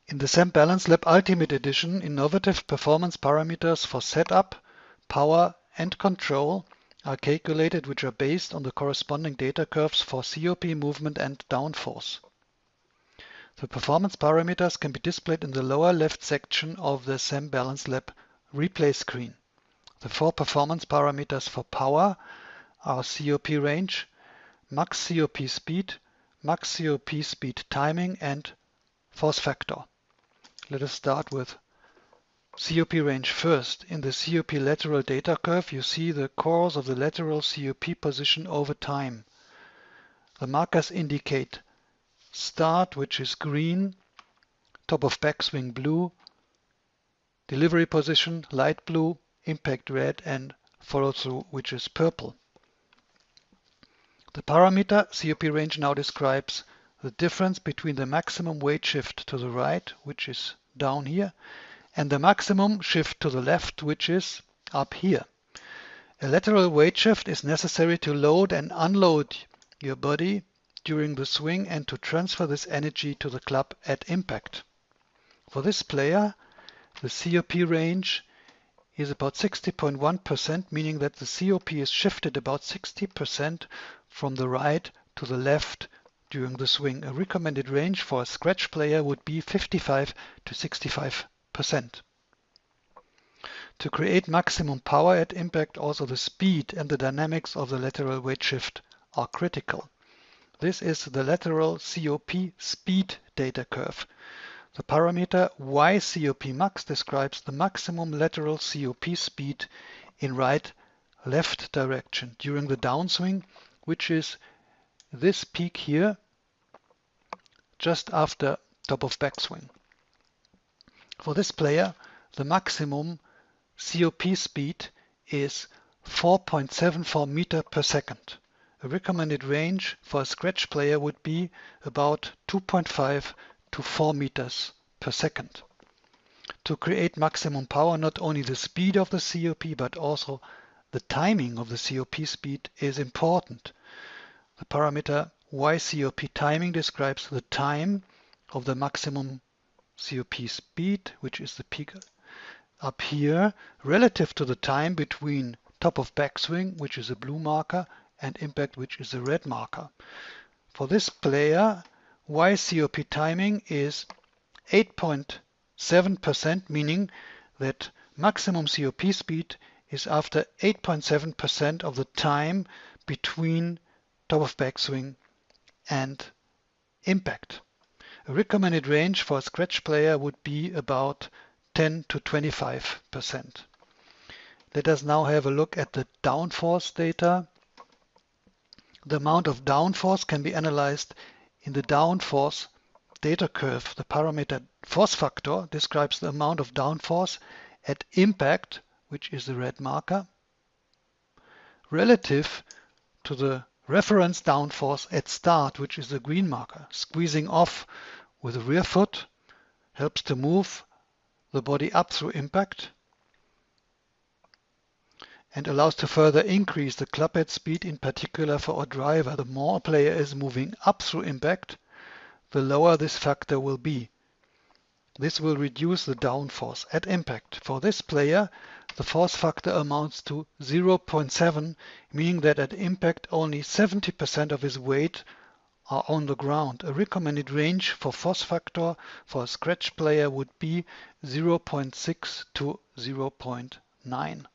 In the SAM BalanceLab Ultimate Edition, innovative performance parameters for setup, power, and control are calculated, which are based on the corresponding data curves for COP, movement, and downforce. The performance parameters can be displayed in the lower left section of the SAM BalanceLab replay screen. The four performance parameters for power are COP range, max COP speed, max COP speed timing, and force factor. Let us start with COP range first. In the COP lateral data curve, you see the course of the lateral COP position over time. The markers indicate start, which is green, top of backswing blue, delivery position light blue, impact red, and follow through, which is purple. The parameter COP range now describes the difference between the maximum weight shift to the right, which is down here, and the maximum shift to the left, which is up here. A lateral weight shift is necessary to load and unload your body during the swing and to transfer this energy to the club at impact. For this player, the COP range is about 60.1%, meaning that the COP is shifted about 60% from the right to the left during the swing. A recommended range for a scratch player would be 55 to 65%. To create maximum power at impact, also the speed and the dynamics of the lateral weight shift are critical. This is the lateral COP speed data curve. The parameter YCOP max describes the maximum lateral COP speed in right-left direction during the downswing, which is this peak here just after top of backswing. For this player, the maximum COP speed is 4.74 meter per second. A recommended range for a scratch player would be about 2.5 to 4 meters per second. To create maximum power, not only the speed of the COP but also the timing of the COP speed is important. The parameter YCOP timing describes the time of the maximum COP speed, which is the peak up here, relative to the time between top of backswing, which is a blue marker, and impact, which is a red marker. For this player, YCOP timing is 8.7%, meaning that maximum COP speed is after 8.7% of the time between top of backswing and impact. A recommended range for a scratch player would be about 10 to 25%. Let us now have a look at the downforce data. The amount of downforce can be analyzed in the downforce data curve. The parameter force factor describes the amount of downforce at impact, which is the red marker, relative to the reference downforce at start, which is the green marker. Squeezing off with the rear foot helps to move the body up through impact and allows to further increase the club head speed, in particular for a driver. The more a player is moving up through impact, the lower this factor will be. This will reduce the downforce at impact. For this player, the force factor amounts to 0.7, meaning that at impact only 70% of his weight are on the ground. A recommended range for force factor for a scratch player would be 0.6 to 0.9.